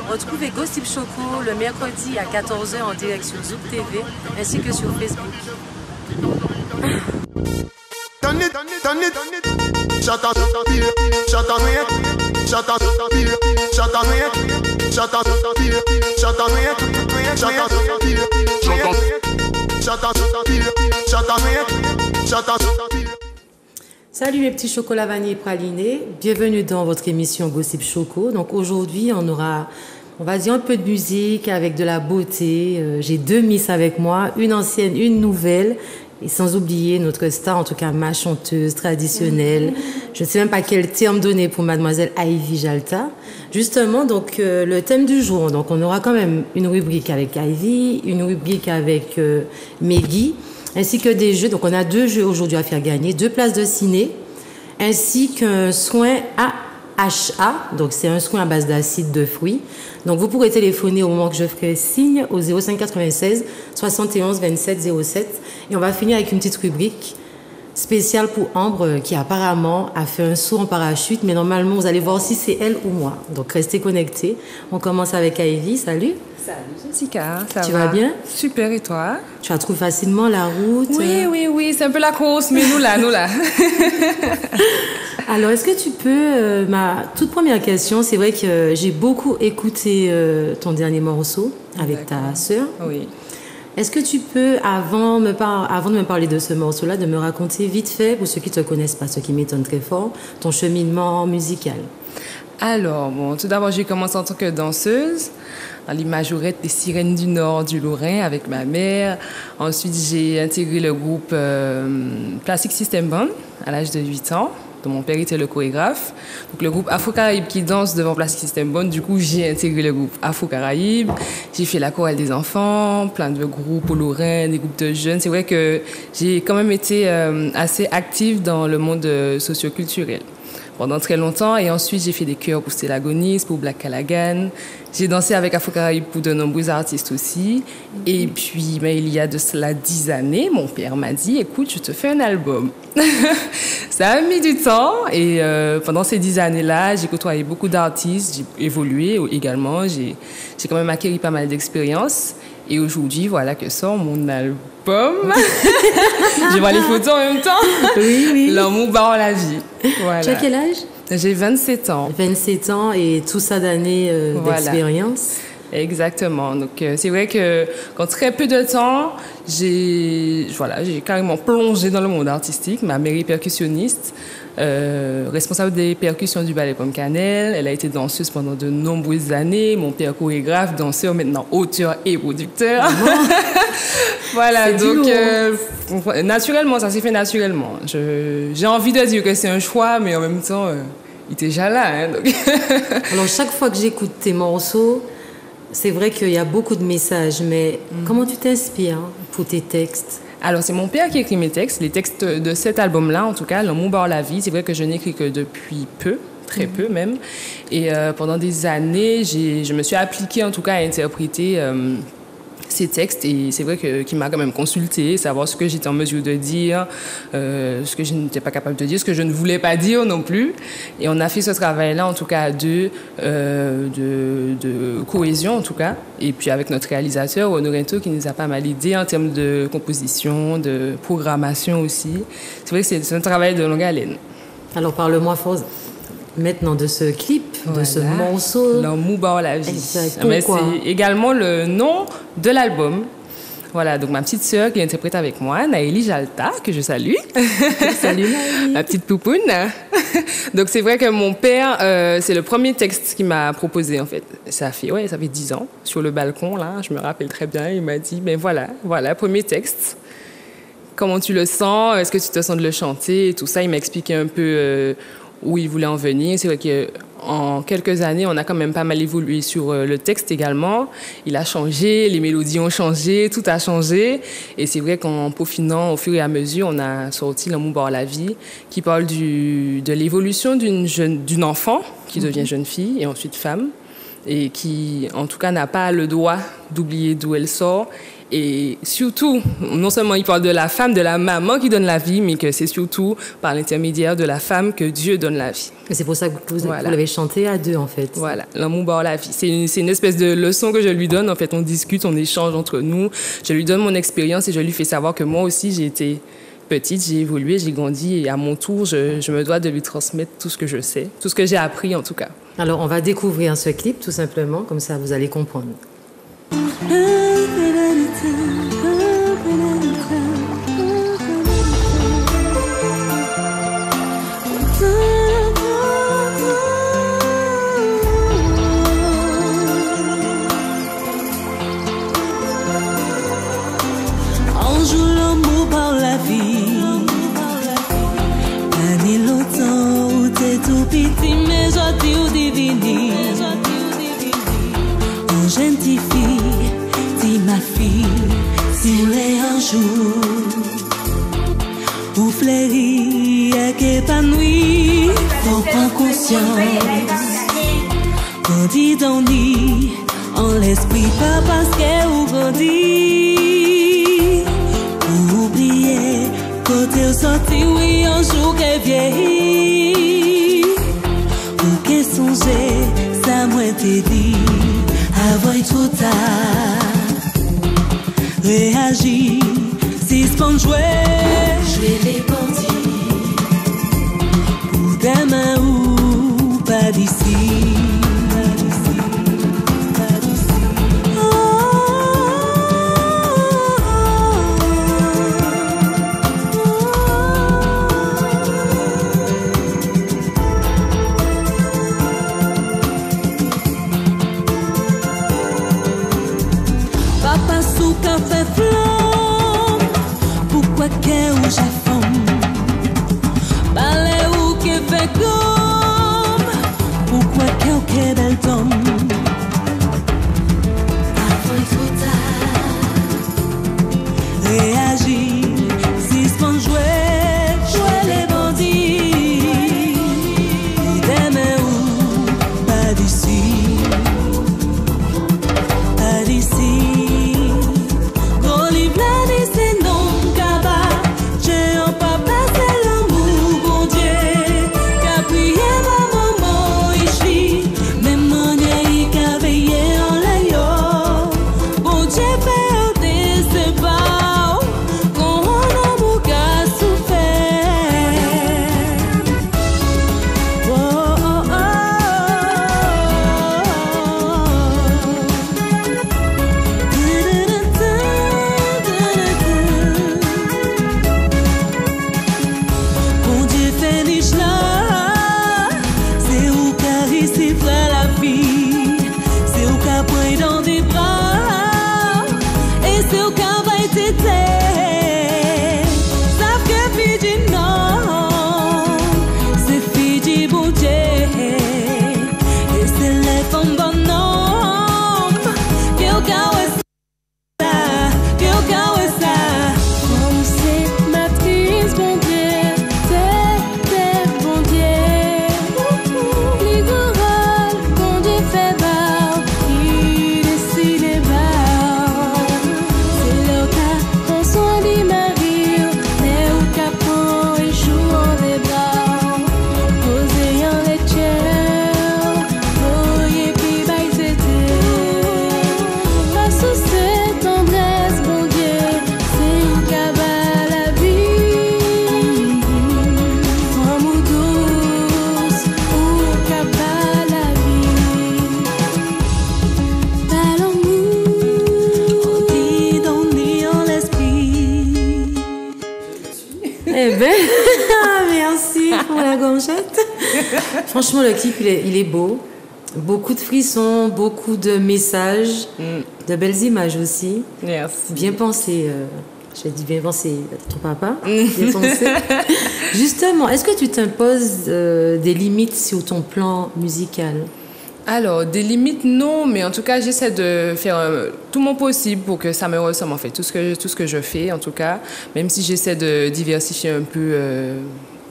Retrouvez Gossip Choco le mercredi à 14 h en direct sur Zouk TV ainsi que sur Facebook. Salut mes petits chocolats vanille pralinés, bienvenue dans votre émission Gossip Choco. Donc aujourd'hui on va dire un peu de musique avec de la beauté. J'ai deux miss avec moi, une ancienne, une nouvelle. Et sans oublier notre star, en tout cas ma chanteuse traditionnelle. Je ne sais même pas quel terme donner pour mademoiselle Ivy Jalta. Justement, donc le thème du jour, donc on aura quand même une rubrique avec Ivy, une rubrique avec Meggy, ainsi que des jeux. Donc on a deux jeux aujourd'hui à faire gagner, 2 places de ciné, ainsi qu'un soin AHA, donc c'est un soin à base d'acide de fruits. Donc vous pourrez téléphoner au moment que je ferai signe au 05 96 71 27 07. Et on va finir avec une petite rubrique spéciale pour Ambre qui apparemment a fait un saut en parachute, mais normalement vous allez voir si c'est elle ou moi. Donc restez connectés. On commence avec Ivy. Salut. Salut Jessica, tu vas bien? Super, et toi? Tu as trouvé facilement la route? Oui, c'est un peu la course, mais nous là. Alors, est-ce que tu peux... ma toute première question, c'est vrai que j'ai beaucoup écouté ton dernier morceau avec ta sœur. Oui. Est-ce que tu peux, avant de me parler de ce morceau-là, de me raconter vite fait, pour ceux qui ne te connaissent pas, ce qui m'étonne très fort, ton cheminement musical? Alors, bon, tout d'abord, j'ai commencé en tant que danseuse dans les majorettes des Sirènes du Nord du Lorrain avec ma mère. Ensuite, j'ai intégré le groupe Plastic System Band à l'âge de 8 ans. dont mon père était le chorégraphe. Donc le groupe Afro-Caraïbes qui danse devant Plastic System Band, du coup j'ai intégré le groupe Afro-Caraïbes. J'ai fait la chorale des enfants, plein de groupes au Lorrain, des groupes de jeunes. C'est vrai que j'ai quand même été assez active dans le monde socio-culturel pendant très longtemps. Et ensuite, j'ai fait des chœurs pour Stella Gonis, pour Black Callaghan. J'ai dansé avec Afro-Caraïbes pour de nombreux artistes aussi. Et puis, il y a de cela 10 années, mon père m'a dit, écoute, je te fais un album. Ça a mis du temps. Et pendant ces 10 années-là, j'ai côtoyé beaucoup d'artistes. J'ai évolué également. J'ai quand même acquis pas mal d'expérience. Et aujourd'hui, voilà que sort mon album. Je vois les photos en même temps. Oui, oui. L'amour barre la vie. Voilà. Tu as quel âge? J'ai 27 ans. 27 ans et tout ça d'années d'expérience. Exactement. Donc, c'est vrai que qu'en très peu de temps, j'ai carrément plongé dans le monde artistique. Ma mère est percussionniste, responsable des percussions du ballet Pomme Cannelle. Elle a été danseuse pendant de nombreuses années. Mon père chorégraphe, danseur, maintenant auteur et producteur. Voilà, donc naturellement, ça s'est fait naturellement. J'ai envie de dire que c'est un choix, mais en même temps, il était déjà là. Hein, donc. Alors, chaque fois que j'écoute tes morceaux, c'est vrai qu'il y a beaucoup de messages, mais comment tu t'inspires pour tes textes? Alors, c'est mon père qui écrit mes textes, les textes de cet album-là, en tout cas, L'amour barre la vie. C'est vrai que je n'écris que depuis peu, très peu même. Et pendant des années, je me suis appliquée, en tout cas, à interpréter ces textes. Et c'est vrai qu'il m'a quand même consulté, savoir ce que j'étais en mesure de dire, ce que je n'étais pas capable de dire, ce que je ne voulais pas dire non plus. Et on a fait ce travail-là, en tout cas, de cohésion, en tout cas. Et puis avec notre réalisateur, Honorinto, qui nous a pas mal aidé en termes de composition, de programmation aussi. C'est vrai que c'est un travail de longue haleine. Alors, parle-moi maintenant de ce clip, de ce morceau. L'amour barre la vie. Mais c'est également le nom de l'album. Voilà, donc ma petite sœur qui interprète avec moi, Naëli Jalta, que je salue. Salut Naëli. Ma petite poupoune. Donc c'est vrai que mon père, c'est le premier texte qu'il m'a proposé en fait. Ça fait 10 ans, sur le balcon là, je me rappelle très bien, il m'a dit, ben voilà, premier texte. Comment tu le sens? Est-ce que tu te sens de le chanter? Et tout ça, il m'a expliqué un peu où il voulait en venir. C'est vrai qu'en quelques années, on a quand même pas mal évolué sur le texte également. Il a changé, les mélodies ont changé, tout a changé. Et c'est vrai qu'en peaufinant au fur et à mesure, on a sorti L'amour barre la vie, qui parle de l'évolution d'une enfant qui devient jeune fille et ensuite femme, et qui, en tout cas, n'a pas le droit d'oublier d'où elle sort Et surtout, non seulement il parle de la femme, de la maman qui donne la vie, mais que c'est surtout par l'intermédiaire de la femme que Dieu donne la vie. Et c'est pour ça que vous l'avez chanté à deux, en fait. Voilà, l'amour barre la vie. C'est une espèce de leçon que je lui donne. En fait, on discute, on échange entre nous. Je lui donne mon expérience et je lui fais savoir que moi aussi, j'ai été petite, j'ai évolué, j'ai grandi. Et à mon tour, je me dois de lui transmettre tout ce que je sais, tout ce que j'ai appris en tout cas. Alors, on va découvrir ce clip, tout simplement. Comme ça, vous allez comprendre. Gentille fille, dis ma fille, si vous voulez un jour, vous fleurir et épanouir, faut prendre conscience. On dit dans lit, en l'esprit pas parce que vous grandit. Vous oubliez, côté au sorti, oui, un jour qu'elle vieillit. Vous qu'elle songez, ça moi t'ai dit. Avant trop tard, réagis, si c'est pour jouer, jouer les bandits, pour demain ou pas d'ici, pas d'ici, pas d'ici. Papa sous café flamme, pourquoi qu'est où j'ai faim? Balai où qu'est fait gomme, pourquoi qu'est belle tombe? Avant trop tard, réagis, si c'est pour jouer, jouer les bandits, demain ou pas d'ici, pas d'ici. Merci pour la gorgette. Franchement, le clip, il est beau. Beaucoup de frissons, beaucoup de messages, de belles images aussi. Merci. Bien pensé. Je dis bien pensé à ton papa. Bien pensé. Justement, est-ce que tu t'imposes des limites sur ton plan musical? Alors, des limites, non, mais en tout cas, j'essaie de faire tout mon possible pour que ça me ressemble, en fait. Tout ce que je fais, en tout cas, même si j'essaie de diversifier un peu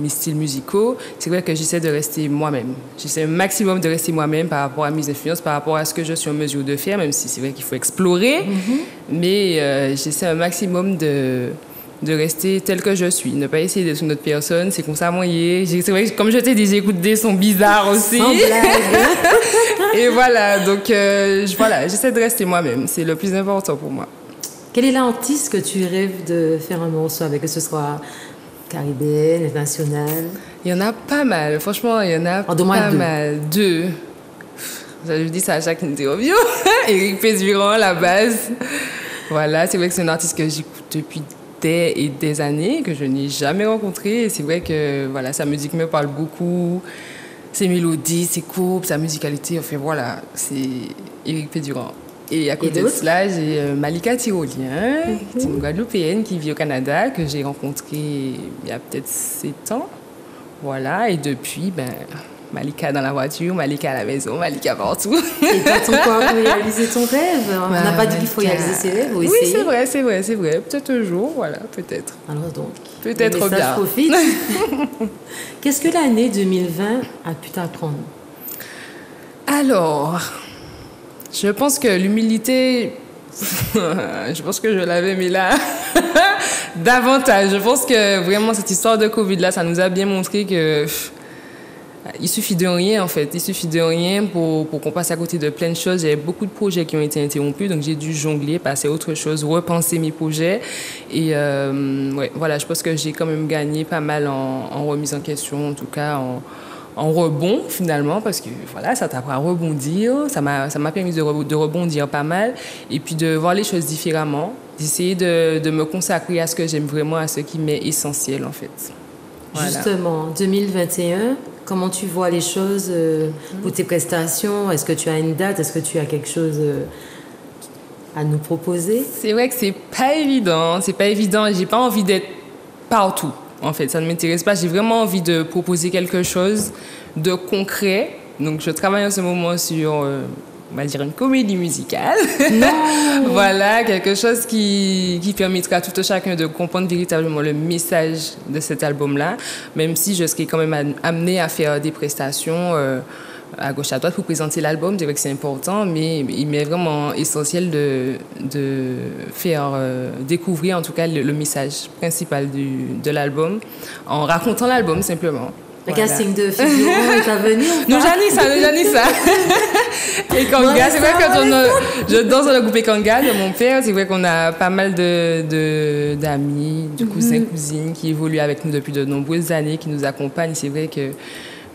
mes styles musicaux, c'est vrai que j'essaie de rester moi-même. J'essaie un maximum de rester moi-même par rapport à mes influences, par rapport à ce que je suis en mesure de faire, même si c'est vrai qu'il faut explorer. Mais j'essaie un maximum de rester tel que je suis, ne pas essayer d'être une autre personne, c'est comme ça moyen. C'est vrai que, comme je t'ai dit, j'écoute des sons bizarres aussi. Sans blague. Et voilà, donc voilà, j'essaie de rester moi-même, c'est le plus important pour moi. Quel est l'artiste que tu rêves de faire un morceau avec, que ce soit caribéenne, nationale? Il y en a pas mal, franchement, il y en a pas mal. Deux. Je dis ça à chaque interview. Éric Pézurand, la base. Voilà, c'est vrai que c'est un artiste que j'écoute depuis des années, que je n'ai jamais rencontré. Et c'est vrai que voilà, sa musique me parle beaucoup. Ses mélodies, ses courbes, sa musicalité, enfin voilà, c'est Éric Pézurand. Et à côté de cela, j'ai Malika Tyrolien, qui est une Guadeloupéenne qui vit au Canada, que j'ai rencontrée il y a peut-être 7 ans. Voilà, et depuis, Malika dans la voiture, Malika à la maison, Malika partout. Et t'attends quoi pour réaliser ton rêve? On n'a pas dit qu'il faut réaliser ses rêves. Oui, c'est vrai. Peut-être un jour, voilà, peut-être. Alors donc, peut-être le message bien. Profite. Qu'est-ce que l'année 2020 a pu t'apprendre? Alors, je pense que l'humilité, je pense que je l'avais mis là davantage. Je pense que vraiment cette histoire de Covid-là, ça nous a bien montré que il suffit de rien en fait. Il suffit de rien pour qu'on passe à côté de plein de choses. J'avais beaucoup de projets qui ont été interrompus, donc j'ai dû jongler, passer à autre chose, repenser mes projets. Et ouais, voilà, je pense que j'ai quand même gagné pas mal en remise en question, en tout cas en rebond finalement, parce que voilà, ça t'apprend à rebondir, ça m'a permis de rebondir pas mal, et puis de voir les choses différemment, d'essayer de me consacrer à ce que j'aime vraiment, à ce qui m'est essentiel en fait. Voilà. Justement, 2021, comment tu vois les choses pour tes prestations? Est-ce que tu as une date? Est-ce que tu as quelque chose à nous proposer? C'est vrai que c'est pas évident, j'ai pas envie d'être partout. En fait, ça ne m'intéresse pas. J'ai vraiment envie de proposer quelque chose de concret. Donc, je travaille en ce moment sur, on va dire, une comédie musicale. Non. Voilà, quelque chose qui permettra à tout chacun de comprendre véritablement le message de cet album-là, même si je serai quand même amenée à faire des prestations à gauche à droite pour présenter l'album. Je dirais que c'est important, mais il m'est vraiment essentiel de faire découvrir en tout cas le message principal de l'album en racontant l'album simplement. Le casting de figurants est à venir? Nous j'en ai ça. Et Kanga, c'est vrai que je danse dans le groupe Kanga de mon père. C'est vrai qu'on a pas mal d'amis, de cousins, cousines qui évoluent avec nous depuis de nombreuses années, qui nous accompagnent. C'est vrai que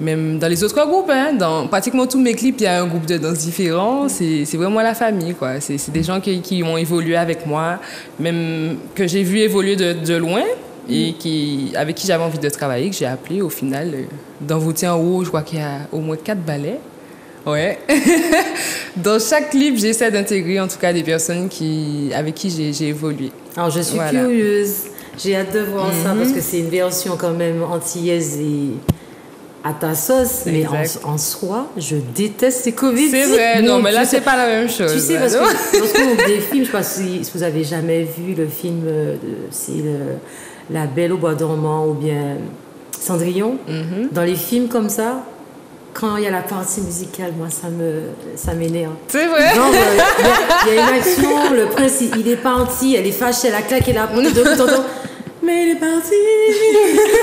même dans les autres groupes, dans pratiquement tous mes clips, il y a un groupe de danse différent. C'est vraiment la famille, quoi. C'est des gens qui ont évolué avec moi, même que j'ai vu évoluer de loin et avec qui j'avais envie de travailler, que j'ai appelé au final. Dans Vautier en haut, je crois qu'il y a au moins 4 ballets. Ouais. Dans chaque clip, j'essaie d'intégrer en tout cas des personnes avec qui j'ai évolué. Alors je suis curieuse. J'ai hâte de voir ça parce que c'est une version quand même antillaise et à ta sauce, mais en soi, je déteste ces Covid. C'est vrai, non, mais là, c'est pas la même chose. Tu sais, parce que dans des films, je ne sais pas si vous avez jamais vu le film, c'est La Belle au bois dormant ou bien Cendrillon. Dans les films comme ça, quand il y a la partie musicale, moi, ça m'énerve. C'est vrai. Genre, il y a une action, le prince, il est parti, elle est fâchée, elle a claqué la porte, mais il est parti.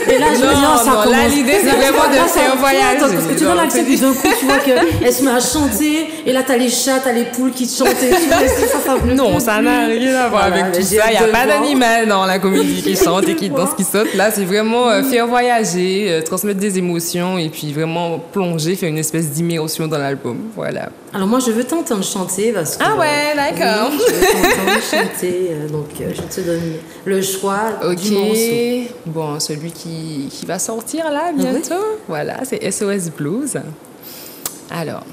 Et là, je me dis, ça commence. Là, l'idée, c'est vraiment de faire un voyage. Parce que tu vois l'action, puis d'un coup, tu vois qu'elle se met à chanter, et là, t'as les chats, t'as les poules qui te chantent, et tu vois, non, ça n'a rien à voir avec tout ça. Il n'y a pas d'animal dans la comédie qui chante et qui danse, qui saute. Là, c'est vraiment faire voyager, transmettre des émotions, et puis vraiment plonger, faire une espèce d'immersion dans l'album. Voilà. Alors moi, je veux t'entendre chanter parce que... Ah ouais, d'accord. Oui, je veux t'entendre chanter, donc je te donne le choix du morceau. Bon, celui qui va sortir là bientôt, voilà, c'est SOS Blues. Alors...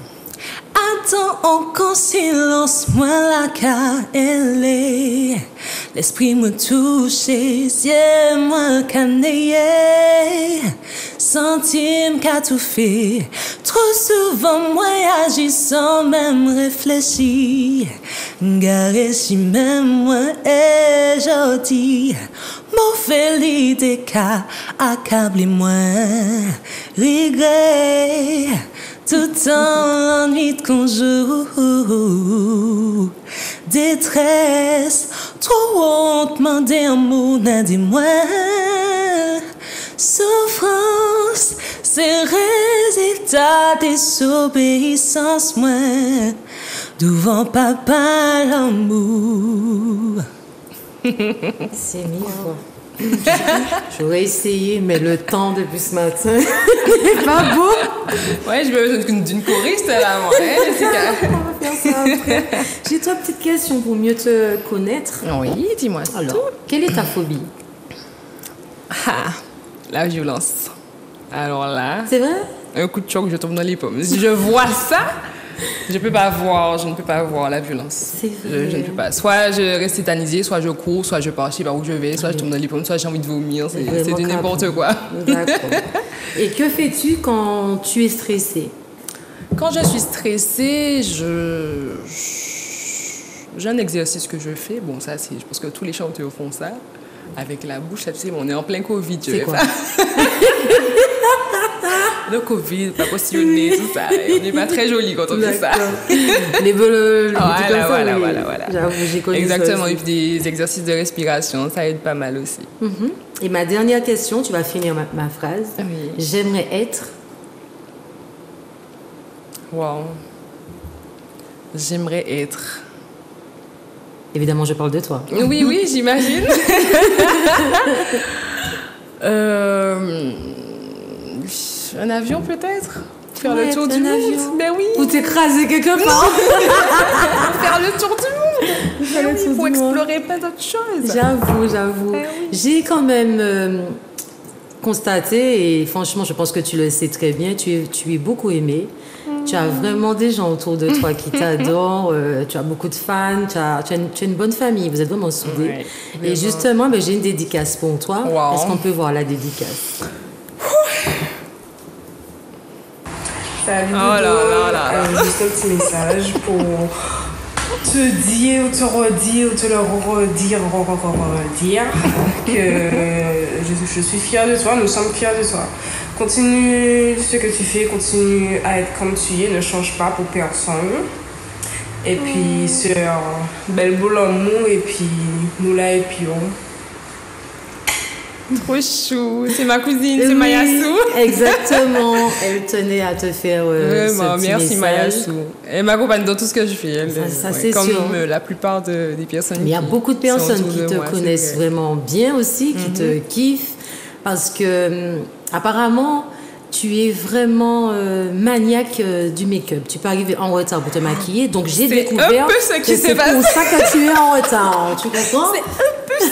Attends encore silence, moi la KLA. L'esprit me touche, yeux moi canayé. Centime qu'a tout fait, Trop souvent, moi agis sans même réfléchir. Garé si même moi et gentil. Mon félité qu'a accablé moi. Regret, tout en nuit qu'on joue. Détresse, trop honte, demander un mot, n'a dit moi. Souffrance, c'est résultat des désobéissance, moi. Devant papa l'amour. C'est mis, quoi. J'aurais essayé, mais le temps depuis ce matin n'est pas beau. Ouais, je veux d'une choriste là, moi. Hein, Jessica. On va faire ça après. J'ai trois petites questions pour mieux te connaître. Oui, dis-moi. Alors, quelle est ta phobie? Ah, la violence. Alors là, C'est vrai? un coup de choc, je tombe dans les pommes. Si je vois ça, je ne peux pas voir la violence. C'est vrai. Je ne peux pas. Soit je reste tétanisée, soit je cours, soit je pars, je sais pas où je vais, soit je tombe dans les pommes, soit j'ai envie de vomir. C'est du n'importe quoi. D'accord. Et que fais-tu quand tu es stressée? Quand je suis stressée, j'ai un exercice que je fais. Bon, ça, c'est, je pense que tous les chanteurs font ça. Avec la bouche, tu sais, on est en plein Covid. C'est quoi? Le Covid, pas postillonné, tout ça. Et on n'est pas très joli quand on fait ça. Les velours, Voilà. J'avoue, j'ai connu Exactement, ça et aussi. puis des exercices de respiration, ça aide pas mal aussi. Et ma dernière question, tu vas finir ma phrase. Oui. J'aimerais être... Wow. J'aimerais être... Évidemment, je parle de toi. Oui, j'imagine. Un avion peut-être? Faire Ouais, le tour du un monde? avion. Ben oui. Ou t'écraser quelque part. Faire le tour du monde. Faire le tour Pour du monde. explorer plein d'autres choses. J'avoue. Eh oui. J'ai quand même constaté, et franchement, je pense que tu le sais très bien, tu es beaucoup aimé. Tu as vraiment des gens autour de toi qui t'adorent, tu as beaucoup de fans, tu as une bonne famille, vous êtes vraiment soudés. Ouais, Et vraiment. justement, j'ai une dédicace pour toi. Wow. Est-ce qu'on peut voir la dédicace? Salut Oh là Dodo. là là là. Juste un petit message pour te dire ou te redire ou te le redire que je suis fière de toi, nous sommes fiers de toi. Continue ce que tu fais, continue à être comme tu es, ne change pas pour personne. Et puis sur belle boule amour et puis nous là et puis on. Trop chou. C'est ma cousine, c'est Oui, Mayassou. Exactement. Elle tenait à te faire Vraiment, ce petit merci message. Mayassou. Elle m'accompagne dans tout ce que je fais. Elle, Ça, c'est comme sûr. la plupart des personnes. Mais il y a qui beaucoup de sont personnes autour qui de te moi, c'est connaissent vrai. vraiment bien aussi, qui te kiffent, parce que apparemment, tu es vraiment maniaque du make-up. Tu peux arriver en retard pour te maquiller, donc j'ai C'est découvert un peu ce qui que s'est c'est passé. pour ça que tu es en retard. Tu comprends?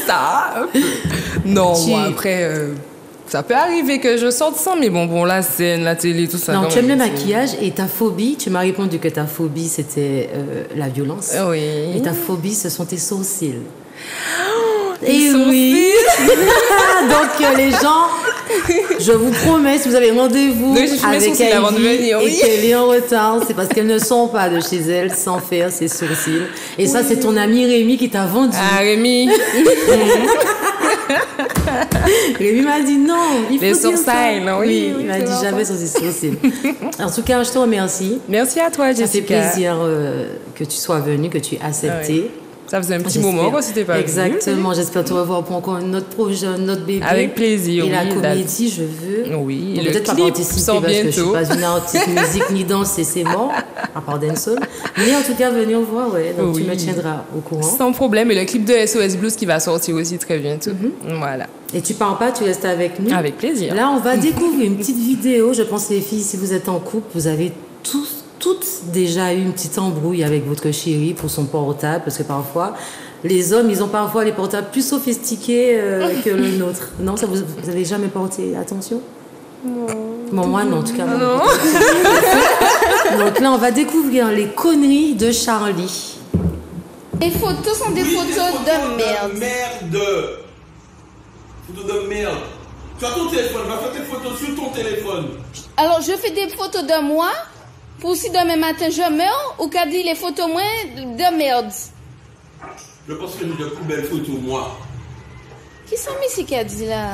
Ça, un peu. Non, Tu- moi, après, ça peut arriver que je sorte sans, mais bon, la scène, la télé, tout ça. Non, quand tu aimes le même, maquillage et ta phobie, tu m'as répondu que ta phobie c'était la violence. c'est- Oui. Et ta phobie, ce sont tes sourcils. les Et oui. Donc les gens, je vous promets, si vous avez rendez-vous Oui, je fais mes avec sourcils avant de Ivy venir, et oui. qu'elle est en retard, c'est parce qu'elles ne sont pas de chez elle sans faire ses sourcils. Et ça, c'est ton ami Rémi qui t'a vendu. Ah, Rémi. Rémi m'a dit non, il faut Les dire ça. sourcils, oui, il m'a c'est dit vrai. jamais sur ses sourcils. En tout cas, je te remercie. Merci à toi, Ça fait Jessica. plaisir que tu sois venue, que tu aies accepté. Ça faisait un petit J'espère. moment qu'on s'était pas vu. Exactement, j'espère te revoir pour encore notre projet, notre bébé. Avec plaisir, Et la oui, comédie, je veux. Oui, Bon, le peut-être pas clip participer sort parce que je suis bientôt. pas une artiste musique ni danse et c'est mort, à part dancehall. Mais en tout cas, venir voir, ouais. Donc Oui. tu me tiendras au courant. Sans problème. Et le clip de SOS Blues qui va sortir aussi très bientôt. Voilà. Et tu pars pas, tu restes avec nous. Avec plaisir. Là, on va découvrir une petite vidéo. Je pense, les filles, si vous êtes en couple, vous avez toutes déjà eu une petite embrouille avec votre chéri pour son portable, parce que parfois, les hommes, ils ont parfois les portables plus sophistiqués que le nôtre. Non, ça vous avez jamais porté attention? Non. Bon, moi, non, en tout cas. moi, non. Donc là, on va découvrir les conneries de Charlie. Les photos sont des photos de merde. Photos de merde. Tu as ton téléphone, va faire tes photos sur ton téléphone. Alors, je fais des photos de moi pour si demain matin je meurs ou qu'a dit les photos moins de merde. Je pense que j'ai de plus belles photos, moi. Qui sont ici qui a dit là?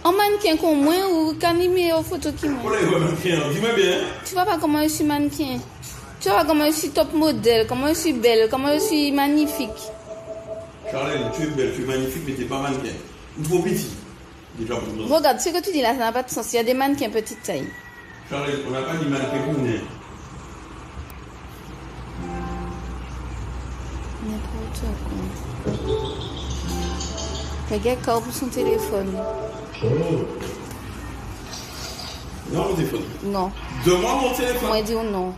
En mannequin comme moi ou qu'animé aux photos qui moi? Voilà, il va mannequin, dis-moi bien. Tu vois pas comment je suis mannequin? Tu vois comment je suis top modèle, comment je suis belle, comment je suis magnifique. Charlène, tu es belle, tu es magnifique, mais tu n'es pas mannequin. Ou trop petit. Déjà pour nous. Regarde, ce que tu dis là, ça n'a pas de sens. Il y a des mannequins petite taille. Charlène, on n'a pas dit mannequin pour nous. N'importe quoi. Regarde quand pour son téléphone. Non, mon téléphone. Non. Donne-moi mon téléphone. Moi, je dis non.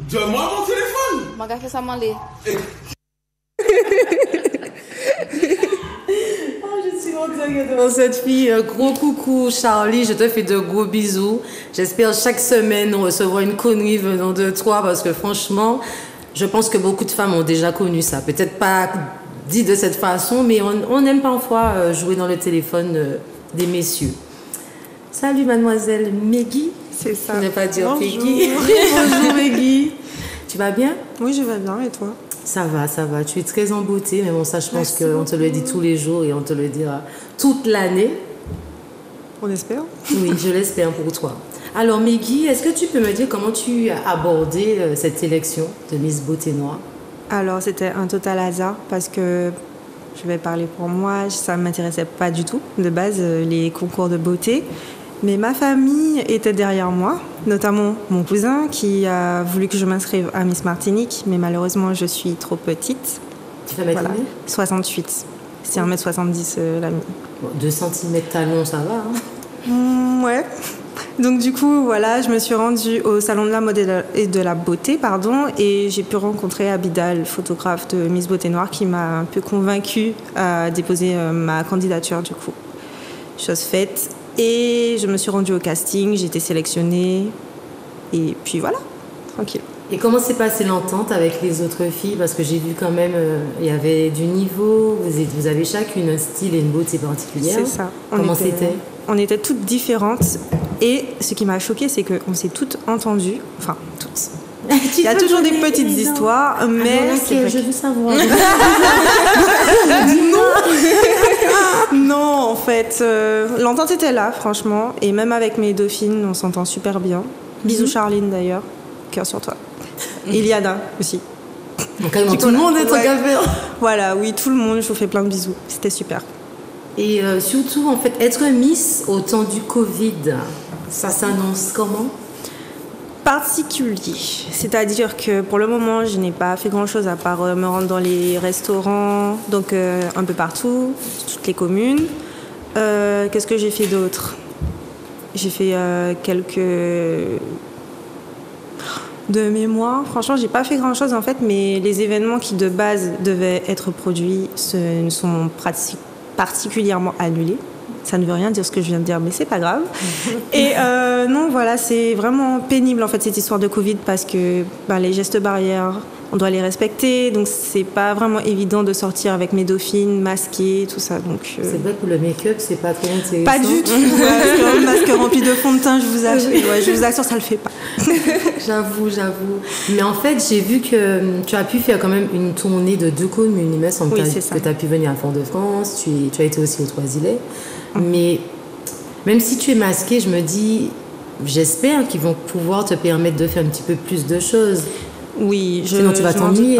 Donne-moi mon téléphone. Moi, je fais ça m'aller. Je suis contente devant cette fille. Gros coucou, Charlie. Je te fais de gros bisous. J'espère chaque semaine on recevra une connerie venant de toi parce que franchement, je pense que beaucoup de femmes ont déjà connu ça. Peut-être pas dit de cette façon, mais on aime parfois jouer dans le téléphone des messieurs. Salut, mademoiselle Meggy. C'est ça. Je ne vais pas dire Bonjour. Peggy. Bonjour, Meggy. Tu vas bien? Oui, je vais bien. Et toi? Ça va, ça va. Tu es très en beauté, mais bon, ça, je pense qu'on te le dit tous les jours et on te le dira toute l'année. On espère. Oui, je l'espère pour toi. Alors, Meggy, est-ce que tu peux me dire comment tu as abordé cette sélection de Miss Beauté Noire? Alors, c'était un total hasard parce que je vais parler pour moi, ça ne m'intéressait pas du tout de base, les concours de beauté. Mais ma famille était derrière moi, notamment mon cousin qui a voulu que je m'inscrive à Miss Martinique, mais malheureusement, je suis trop petite. Tu fais mettre combien? 68. C'est 1m70 la mienne. Bon, 2 cm talon, ça va, hein? Ouais. Donc du coup, voilà, je me suis rendue au Salon de la mode et de la beauté, et j'ai pu rencontrer Abidal, photographe de Miss Beauté Noire, qui m'a un peu convaincue à déposer ma candidature du coup. Chose faite. Et je me suis rendue au casting, j'ai été sélectionnée, et puis voilà, tranquille. Et comment s'est passée l'entente avec les autres filles? Parce que j'ai vu quand même, il y avait du niveau, vous avez chacune un style et une beauté particulière. C'est ça. Comment c'était? On était toutes différentes, et ce qui m'a choquée, c'est qu'on s'est toutes entendues, enfin toutes. Il y a toujours des petites histoires, mais je veux savoir. Non, en fait, l'entente était là, franchement. Et même avec mes dauphines, on s'entend super bien. Bisous Charline d'ailleurs, cœur sur toi. Et Liana aussi. Donc tout le monde est truc à faire. Voilà, oui, tout le monde, je vous fais plein de bisous. C'était super. Et surtout, en fait, être Miss au temps du Covid, ça s'annonce comment? Particulier. C'est-à-dire que pour le moment, je n'ai pas fait grand-chose à part me rendre dans les restaurants, donc un peu partout, toutes les communes. Qu'est-ce que j'ai fait d'autre? J'ai fait quelques... de mémoire. Franchement, j'ai pas fait grand-chose en fait, mais les événements qui de base devaient être produits ne sont particulièrement annulés. Ça ne veut rien dire ce que je viens de dire, mais c'est pas grave. Et non, voilà, c'est vraiment pénible en fait cette histoire de Covid parce que les gestes barrières, on doit les respecter. Donc c'est pas vraiment évident de sortir avec mes dauphines masquées, tout ça. Donc c'est vrai que le make-up, c'est pas très intéressant. Pas du tout. Un masque rempli de fond de teint, je vous assure, ça le fait pas. J'avoue. Mais en fait, j'ai vu que tu as pu faire quand même une tournée de 2 communes. Il me semble que tu as pu venir à Fort-de-France, tu as été aussi aux Trois-Îlets. Mais même si tu es masquée, je me dis, j'espère qu'ils vont pouvoir te permettre de faire un petit peu plus de choses. Oui, sinon tu vas t'ennuyer.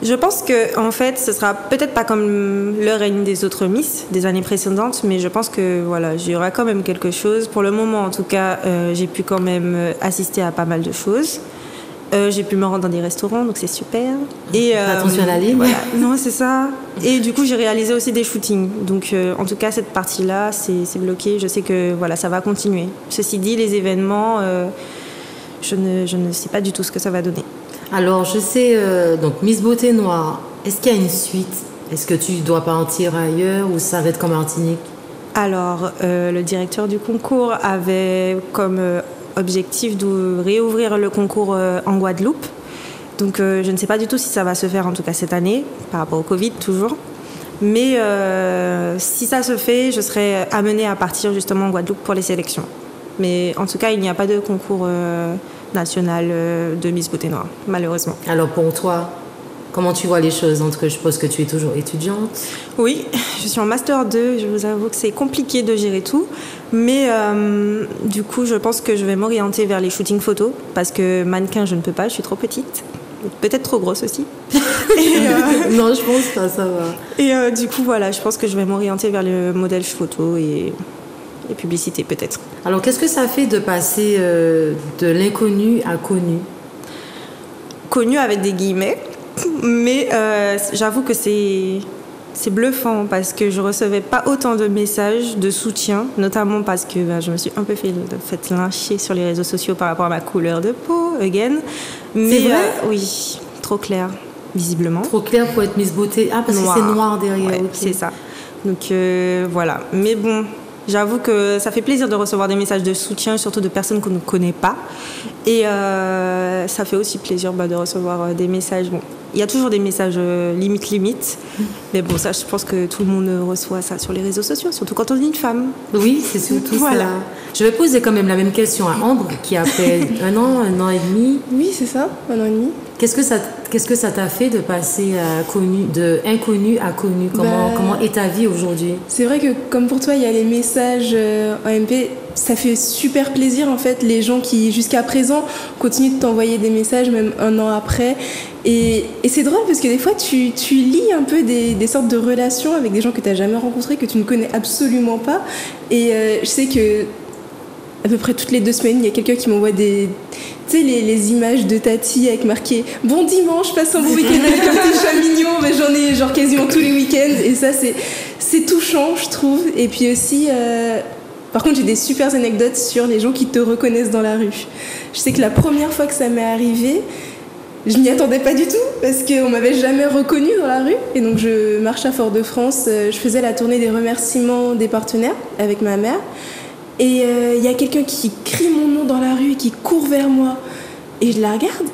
Je pense que en fait, ce sera peut-être pas comme le règne des autres Miss des années précédentes, mais je pense que voilà, j'aurai quand même quelque chose. Pour le moment, en tout cas, j'ai pu quand même assister à pas mal de choses. J'ai pu me rendre dans des restaurants, donc c'est super. Et attention à la ligne. Voilà. Non, c'est ça. Et du coup, j'ai réalisé aussi des shootings. Donc, en tout cas, cette partie-là, c'est bloqué. Je sais que voilà, ça va continuer. Ceci dit, les événements, je ne sais pas du tout ce que ça va donner. Alors, je sais, donc Miss Beauté Noire, est-ce qu'il y a une suite? Est-ce que tu dois partir ailleurs ou ça va être comme Martinique? Alors, le directeur du concours avait comme objectif de réouvrir le concours en Guadeloupe. Donc, je ne sais pas du tout si ça va se faire, en tout cas cette année, par rapport au Covid toujours. Mais si ça se fait, je serai amenée à partir justement en Guadeloupe pour les sélections. Mais en tout cas, il n'y a pas de concours national de Miss Beauté Noire, malheureusement. Alors pour toi, comment tu vois les choses? Je suppose que tu es toujours étudiante. Oui, je suis en Master 2. Je vous avoue que c'est compliqué de gérer tout. Mais du coup, je pense que je vais m'orienter vers les shootings photos. Parce que mannequin, je ne peux pas, je suis trop petite. Peut-être trop grosse aussi. Non, je pense pas, ça va. Et du coup, voilà, je pense que je vais m'orienter vers le modèle photo et publicité peut-être. Alors, qu'est-ce que ça fait de passer de l'inconnu à connu? Connu avec des guillemets, mais j'avoue que c'est bluffant parce que je recevais pas autant de messages de soutien, notamment parce que je me suis un peu fait lyncher sur les réseaux sociaux par rapport à ma couleur de peau, again. Mais c'est vrai oui, trop clair, visiblement. Trop clair pour être Miss Beauté. Ah, parce que c'est noir derrière. Ouais, okay. C'est ça. Donc voilà. Mais bon, j'avoue que ça fait plaisir de recevoir des messages de soutien, surtout de personnes qu'on ne connaît pas. Et ça fait aussi plaisir de recevoir des messages. Bon, il y a toujours des messages limite. Mais bon, ça, je pense que tout le monde reçoit ça sur les réseaux sociaux, surtout quand on est une femme. Oui, c'est surtout voilà. ça. Je vais poser quand même la même question à Ambre, qui a fait un an et demi. Oui, c'est ça, 1 an et demi. Qu'est-ce que ça t'a fait de passer de inconnu à connu? Comment est ta vie aujourd'hui? C'est vrai que comme pour toi, il y a les messages en MP. Ça fait super plaisir en fait, les gens qui jusqu'à présent continuent de t'envoyer des messages même 1 an après. Et c'est drôle parce que des fois tu lis un peu des sortes de relations avec des gens que tu n'as jamais rencontrés, que tu ne connais absolument pas. Et je sais que à peu près toutes les 2 semaines, il y a quelqu'un qui m'envoie tu sais, les images de Tati avec marqué « Bon dimanche, passe un bon week-end avec un petit chat mignon ». Mais j'en ai genre quasiment tous les week-ends. Et ça, c'est touchant, je trouve. Et puis aussi... Par contre, j'ai des super anecdotes sur les gens qui te reconnaissent dans la rue. Je sais que la première fois que ça m'est arrivé, je m'y attendais pas du tout parce qu'on m'avait jamais reconnue dans la rue. Et donc, je marchais à Fort-de-France, je faisais la tournée des remerciements des partenaires avec ma mère. Et il y a quelqu'un qui crie mon nom dans la rue et qui court vers moi. Et je la regarde.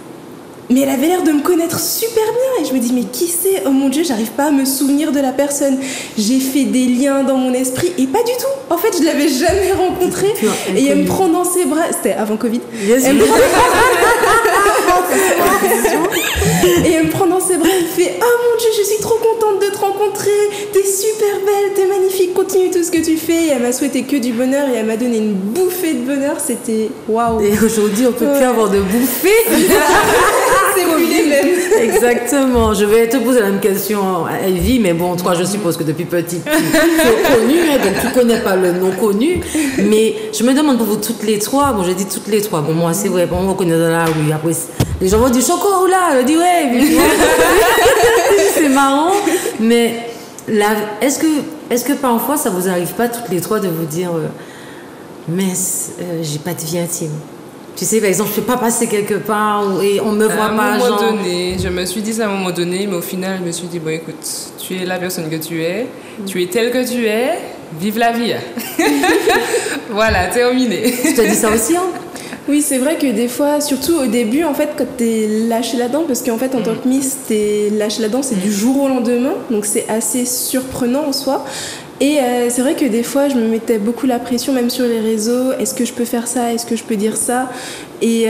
Mais elle avait l'air de me connaître super bien. Et je me dis, mais qui c'est? Oh mon Dieu, j'arrive pas à me souvenir de la personne. J'ai fait des liens dans mon esprit. Et pas du tout. En fait, je l'avais jamais rencontrée. Et elle me prend dans ses bras. C'était avant Covid. Yes, elle me prend... Et elle me prend dans ses bras. Elle me fait, oh mon Dieu, je suis trop contente de te rencontrer. T'es super belle, t'es magnifique. Continue tout ce que tu fais. Et elle m'a souhaité que du bonheur. Et elle m'a donné une bouffée de bonheur. C'était waouh. Et aujourd'hui, on peut plus avoir de bouffée. C'est plus les mêmes. Exactement. Je vais te poser la même question à Elvie, mais bon, toi, je suppose que depuis petite, tu es connue, donc tu connais pas le non connu. Mais je me demande pour vous toutes les trois, bon, j'ai dit toutes les trois, bon, moi, c'est vrai, bon, on me reconnaît dans la rue. Après, les gens vont dire Choco, là, elle dit ouais, c'est marrant. Mais là, est-ce que parfois, ça vous arrive pas toutes les trois de vous dire, mince, j'ai pas de vie intime? Tu sais, par exemple, je ne peux pas passer quelque part et on me voit pas. À un moment donné, je me suis dit ça à un moment donné, mais au final, je me suis dit, bon, écoute, tu es la personne que tu es telle que tu es, vive la vie. Voilà, terminé. Tu t'as dit ça aussi, hein? Oui, c'est vrai que des fois, surtout au début, en fait, quand t'es lâché là-dedans, parce qu'en fait, en tant que Miss, t'es lâché là-dedans, c'est du jour au lendemain, donc c'est assez surprenant en soi. Et c'est vrai que des fois, je me mettais beaucoup la pression, même sur les réseaux. Est-ce que je peux faire ça? Est-ce que je peux dire ça? Et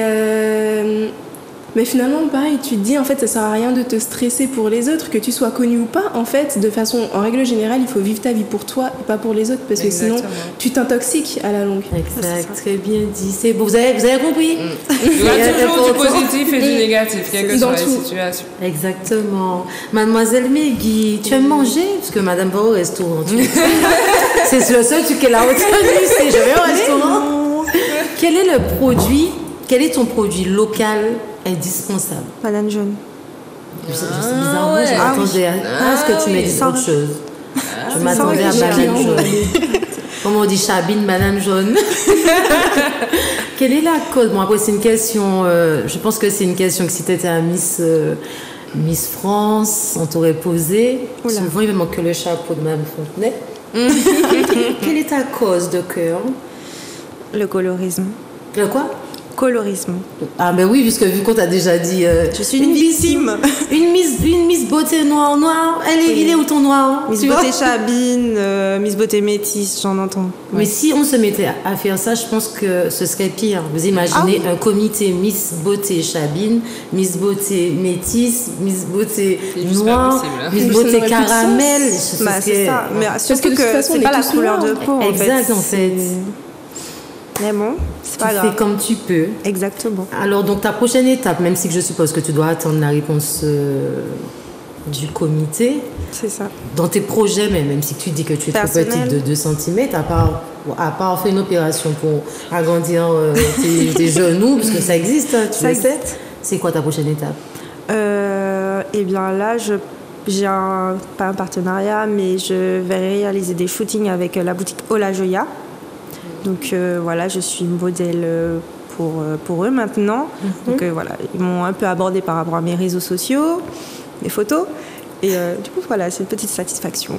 mais finalement, pareil, tu te dis, en fait, ça sert à rien de te stresser pour les autres, que tu sois connu ou pas. En fait, de façon, en règle générale, il faut vivre ta vie pour toi et pas pour les autres, parce que sinon, tu t'intoxiques à la longue. Exact, très bien dit. C'est bon, vous avez compris? Il y a toujours du positif et du négatif, quelle que soit la situation. Exactement. Mademoiselle Megui, tu aimes manger? Parce que Madame va au restaurant. C'est le seul truc qu'elle a retenu, c'est je vais au restaurant. Quel est ton produit local indispensable? Banane jaune. C'est bizarre, je m'attendais à ce que tu m'aies dit autre chose. Je m'attendais à banane jaune. Comme on dit Chabine, banane jaune. Quelle est la cause? Bon, après, c'est une question, je pense que c'est une question que si tu étais à Miss France, on t'aurait posé. Souvent, il me manque que le chapeau de Mme Fontenay. Quelle est ta cause de cœur? Le colorisme. Le quoi? Colorisme. Ah ben oui, puisque vu qu'on t'a déjà dit... Je suis une victime. Une Miss Beauté noire. Il est où ton noir? Miss Beauté Chabine, Miss Beauté Métisse, j'en entends. Mais Ouais. si on se mettait à faire ça, je pense que ce serait pire. Vous imaginez un comité Miss Beauté Chabine, Miss Beauté Métisse, Miss Beauté C'est juste pas noire, possible, hein. Miss Mais ça Beauté n'aurait plus de caramel. sens. Ce Bah, c'est serait- ça. Mais surtout que de toute que façon, on c'est est pas la tous couleur de noirs. peau, en fait. Exact, en fait. Mais bon, c'est Tu pas fais grave. comme tu peux. Exactement. Alors, donc, ta prochaine étape, même si je suppose que tu dois attendre la réponse du comité, C'est ça. dans tes projets, même si tu dis que tu es trop Personnel. petite de 2 cm, à part faire une opération pour agrandir tes genoux, parce que ça existe, hein, tu Ça le sais, existe. c'est quoi ta prochaine étape? Eh bien là, j'ai pas un partenariat, mais je vais réaliser des shootings avec la boutique Ola Joya. Donc voilà, je suis modèle pour eux maintenant. Donc voilà, ils m'ont un peu abordé par rapport à mes réseaux sociaux, mes photos. Et du coup, voilà, c'est une petite satisfaction.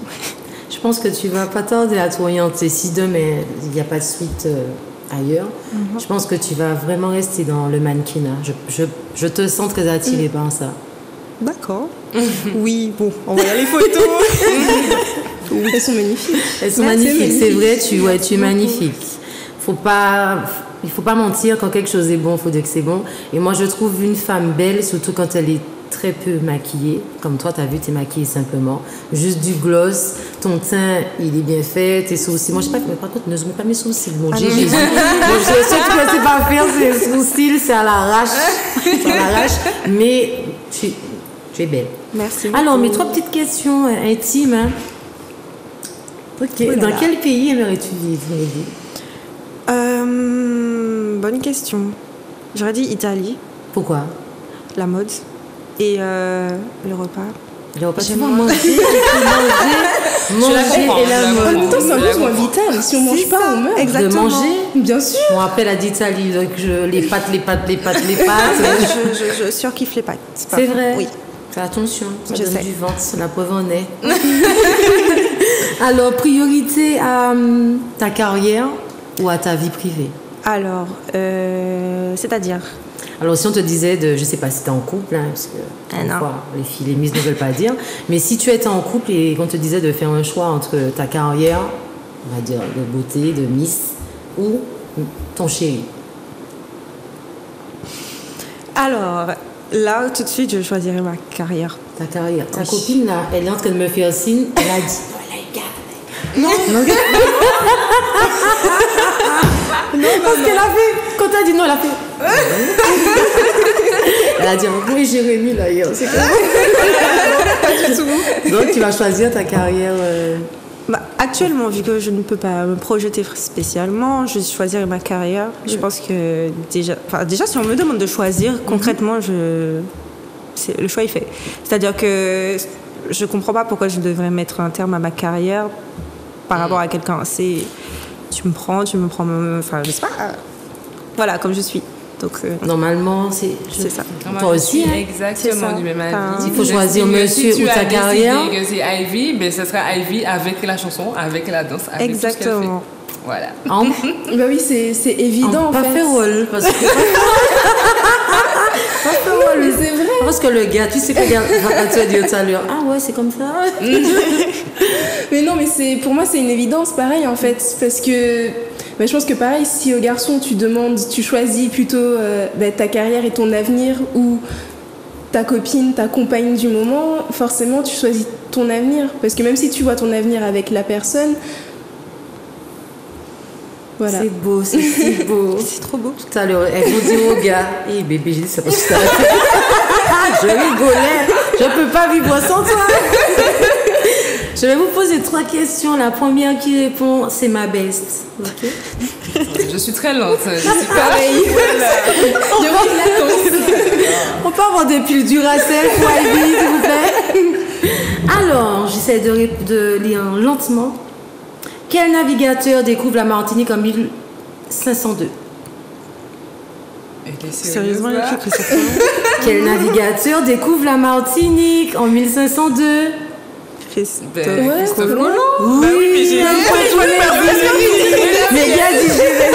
Je pense que tu vas pas tarder à t'orienter. Si demain, il n'y a pas de suite ailleurs, je pense que tu vas vraiment rester dans le mannequinat. Je te sens très attirée par ça. D'accord. Oui, bon, on va y aller photos. Elles sont magnifiques. Elles sont Merci, magnifiques, c'est vrai, magnifiques. tu es magnifique. Il faut pas mentir, quand quelque chose est bon, il faut dire que c'est bon. Et moi, je trouve une femme belle, surtout quand elle est très peu maquillée. Comme toi, tu as vu, tu es maquillée simplement. Juste du gloss, ton teint, il est bien fait, tes sourcils. Moi, je sais pas, mais par contre, ne mets pas mes sourcils, mon Dieu, non. Jésus. Bon, je sais que tu ne sais pas faire ces sourcils, c'est à l'arrache. C'est à l'arrache, mais tu es belle. Merci. Alors, mes beaucoup. 3 petites questions intimes. Hein. Ok. Oh là Dans là. quel pays aimerais-tu vivre, Mehdi? Bonne question. J'aurais dit Italie, Pourquoi? la mode et le repas. Il va pas J'aime souvent moins. manger comprends, et la je la mode. En même temps, c'est un Ouais, besoin ouais. vital. Si on mange pas, on meurt. De Exactement. manger. Bien sûr. On rappelle à d'Italie, donc les pâtes. Je surkiffe les pâtes. pas C'est faux. vrai. Oui. Fais attention, ça Je donne sais. du ventre, la preuve en est. Alors, priorité à ta carrière ou à ta vie privée? Alors, c'est-à-dire Alors, si on te disait je sais pas si tu es en couple, hein, parce que Ah non. parfois, les filles, les miss ne veulent pas dire, mais si tu étais en couple et qu'on te disait de faire un choix entre ta carrière, on va dire de beauté, de miss, ou ton chéri. Alors, là, tout de suite, je choisirais ma carrière. Ta carrière. Ta Oui. copine, là, elle est en train de me faire signe, elle a dit, oh, elle a Non, parce qu'elle a fait, quand t'as dit non, elle a fait. Elle a dit, oui, Jérémy, d'ailleurs. C'est quoi? pas du tout. Donc, tu vas choisir ta carrière. Bah, actuellement, vu que je ne peux pas me projeter spécialement, je choisirais ma carrière. Je pense que déjà, si on me demande de choisir, concrètement, le choix est fait. C'est-à-dire que je comprends pas pourquoi je devrais mettre un terme à ma carrière par rapport à quelqu'un. Tu me prends, enfin, je sais pas. Voilà, comme je suis. Donc, Normalement, c'est ça. Toi aussi, hein? Exactement C'est ça. du même avis. Enfin, il faut choisir monsieur si tu ou ta as carrière. décidé que c'est Ivy, ben ce sera Ivy avec la chanson, avec la danse, avec tout ce qu'elle fait. Exactement. Voilà. En, Bah oui, c'est évident en pas fait. fait rôle. Parce que, Mais c'est vrai. parce que le gars, tu sais que le gars va te dire tout à l'heure, ah ouais, c'est comme ça. Mais non, mais pour moi c'est une évidence pareil en fait, parce que je pense que pareil, si au garçon tu choisis plutôt ta carrière et ton avenir ou ta copine, ta compagne du moment, forcément tu choisis ton avenir, parce que même si tu vois ton avenir avec la personne, voilà. C'est beau, c'est si beau. C'est trop beau. Tout à l'heure, elle vous dit au gars, hé bébé, j'ai dit ça parce que je rigolais, je peux pas vivre sans toi. Je vais vous poser 3 questions. La première qui répond, c'est ma best. Ok. Je suis très lente. Je suis Pareil. Il y aura une latence. On peut avoir des piles Duracell pour Ivy, s'il vous plaît. Alors, j'essaie de lire lentement. Quel navigateur découvre la Martinique en 1502? Sérieusement, il y a là. écrit ça. Quel navigateur découvre la Martinique en 1502? Christophe. Christophe Colomb. Oui, bah oui, mais j'ai mais Guy a dit c'est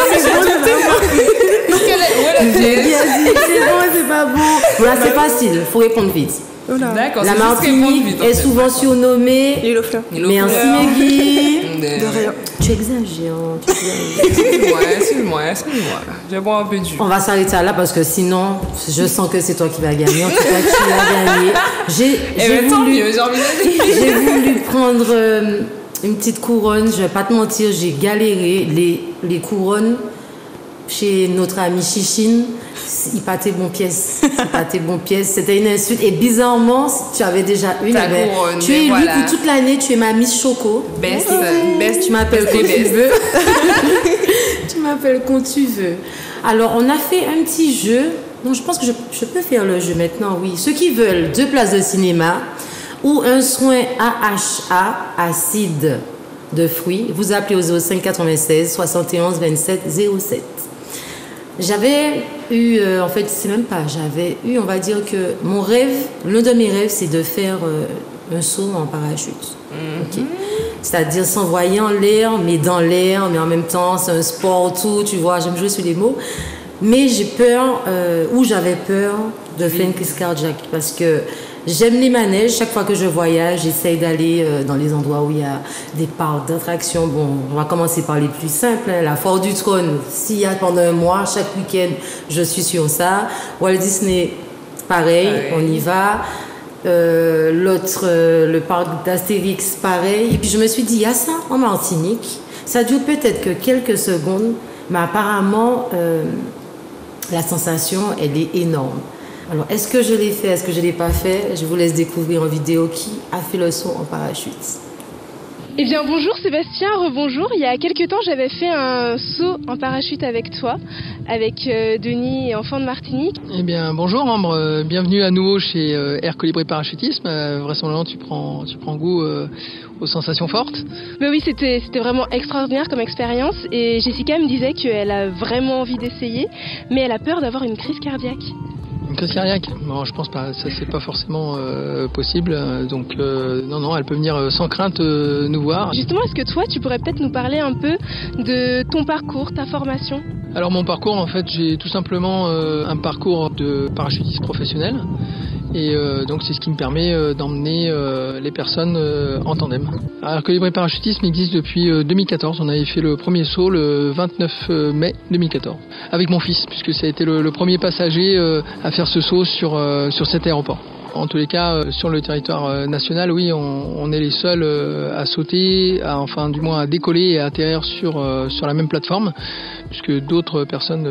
bon, c'est pas bon. Voilà, c'est facile, faut répondre vite. D'accord, la Martinique est souvent surnommée Merci Meggy. De rien. Tu exagères. Excuse-moi. Je bois un peu de jus. On va s'arrêter là parce que sinon, je sens que c'est toi qui vas gagner. En tout cas, tu vas gagner. J'ai voulu prendre une petite couronne. Je vais pas te mentir, j'ai galéré. Les couronnes chez notre ami Chichine, il pâtait bon pièce. C'était une insulte. Et bizarrement, tu avais déjà une. Couronne, tu es élue pour toute l'année. Tu es ma Miss Choco. Best. Tu m'appelles quand tu veux. Tu m'appelles quand tu veux. Alors, on a fait un petit jeu. Donc, je pense que je peux faire le jeu maintenant, oui. Ceux qui veulent 2 places de cinéma ou un soin AHA, acide de fruits, vous appelez au 05 96 71 27 07. J'avais eu, on va dire que mon rêve, l'un de mes rêves, c'est de faire un saut en parachute. Okay. C'est-à-dire s'envoyer en l'air, mais dans l'air, mais en même temps, c'est un sport, tout, tu vois, j'aime jouer sur les mots. Mais j'ai peur, j'avais peur de faire une crise cardiaque parce que j'aime les manèges. Chaque fois que je voyage, j'essaye d'aller dans les endroits où il y a des parcs d'attractions. Bon, on va commencer par les plus simples. La Foire du Trône, s'il y a pendant un mois, chaque week-end, je suis sur ça. Walt Disney, pareil, on y va. Le parc d'Astérix, pareil. Et puis je me suis dit, il y a ça en Martinique. Ça dure peut-être que quelques secondes, mais apparemment, la sensation, elle est énorme. Alors, est-ce que je l'ai fait, est-ce que je ne l'ai pas fait? Je vous laisse découvrir en vidéo qui a fait le saut en parachute. Eh bien, bonjour Sébastien, rebonjour. Il y a quelques temps, j'avais fait un saut en parachute avec toi, avec Denis et Enfants de Martinique. Eh bien, bonjour Ambre, bienvenue à nouveau chez Air Colibri Parachutisme. Vraisemblablement, tu prends goût aux sensations fortes. Mais oui, c'était vraiment extraordinaire comme expérience et Jessica me disait qu'elle a vraiment envie d'essayer, mais elle a peur d'avoir une crise cardiaque. Une crise cardiaque? Non, je pense pas. Ça, c'est pas forcément possible. Donc, non, elle peut venir sans crainte nous voir. Justement, est-ce que toi, tu pourrais peut-être nous parler un peu de ton parcours, ta formation? Alors, mon parcours, en fait, j'ai tout simplement un parcours de parachutiste professionnel. Et donc, c'est ce qui me permet d'emmener les personnes en tandem. Alors, Colibri Parachutisme existe depuis 2014. On avait fait le premier saut le 29 mai 2014 avec mon fils, puisque ça a été le premier passager à faire ce saut sur cet aéroport. En tous les cas, sur le territoire national, oui, on est les seuls à sauter, du moins à décoller et à atterrir sur la même plateforme, puisque d'autres personnes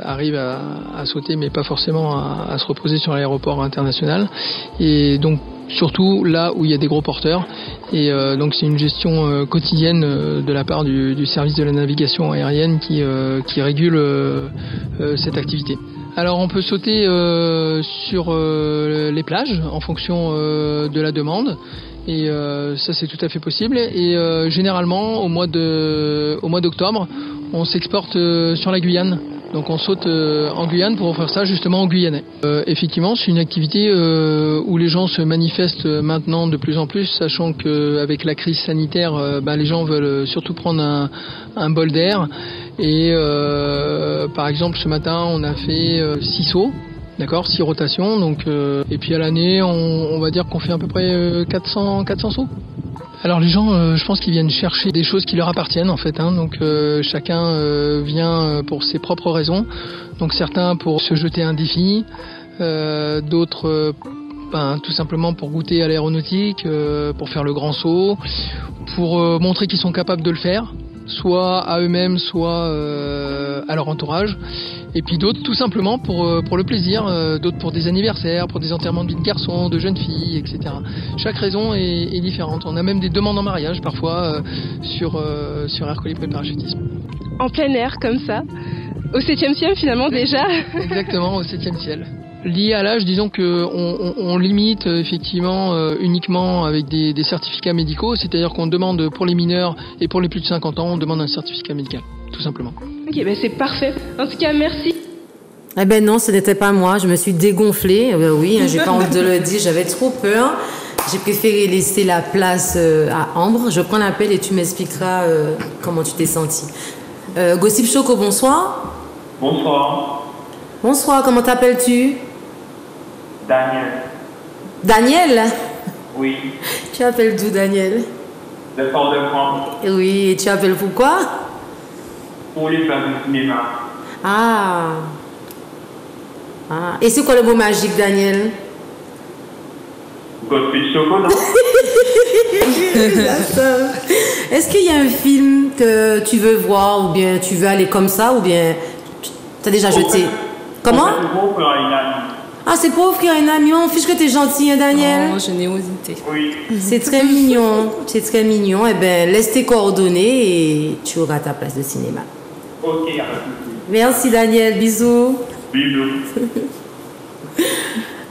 arrivent à sauter, mais pas forcément à se reposer sur l'aéroport international. Et donc, surtout là où il y a des gros porteurs. Et donc, c'est une gestion quotidienne de la part du service de la navigation aérienne qui régule cette activité. Alors on peut sauter sur les plages en fonction de la demande et ça c'est tout à fait possible et généralement au mois d'octobre on s'exporte sur la Guyane. Donc on saute en Guyane pour offrir ça justement aux Guyanais. Effectivement, c'est une activité où les gens se manifestent maintenant de plus en plus, sachant qu'avec la crise sanitaire, les gens veulent surtout prendre un bol d'air. Et par exemple, ce matin, on a fait 6 sauts. D'accord, 6 rotations. Donc, et puis à l'année, on va dire qu'on fait à peu près 400 sauts. Alors les gens, je pense qu'ils viennent chercher des choses qui leur appartiennent en fait. Donc chacun vient pour ses propres raisons. Donc certains pour se jeter un défi, d'autres tout simplement pour goûter à l'aéronautique, pour faire le grand saut, pour montrer qu'ils sont capables de le faire, soit à eux-mêmes, soit à leur entourage. Et puis d'autres tout simplement pour le plaisir, d'autres pour des anniversaires, pour des enterrements de vie de garçons, de jeunes filles, etc. Chaque raison est différente. On a même des demandes en mariage parfois sur Air Colibri Parachutisme. En plein air comme ça, au 7e ciel finalement déjà. Exactement, au 7e ciel. Lié à l'âge, disons qu'on limite effectivement uniquement avec des certificats médicaux, c'est-à-dire qu'on demande pour les mineurs et pour les plus de 50 ans, on demande un certificat médical, tout simplement. Ok, c'est parfait. En tout cas, merci. Eh ben non, ce n'était pas moi, je me suis dégonflée. Oui, j'ai pas honte de le dire, j'avais trop peur. j'ai préféré laisser la place à Ambre. Je prends l'appel et tu m'expliqueras comment tu t'es sentie. Gossip Choco, bonsoir. Bonsoir. Bonsoir, comment t'appelles-tu? Daniel. Daniel? Oui. Tu appelles d'où, Daniel? De Fort-de-France. Oui, et tu appelles pourquoi? Pour les places de cinéma. Ah. Et c'est quoi le mot magique, Daniel? Gossip Choco, non? Est-ce qu'il y a un film que tu veux voir ou bien tu veux aller comme ça ou bien tu as déjà jeté? Comment? Ah, c'est pour offrir un ami. On fiche que t'es gentil, hein, Daniel? Oh, générosité. Oui. C'est très mignon. C'est très mignon. Eh bien, laisse tes coordonnées et tu auras ta place de cinéma. Ok. Merci, Daniel. Bisous. Bisous.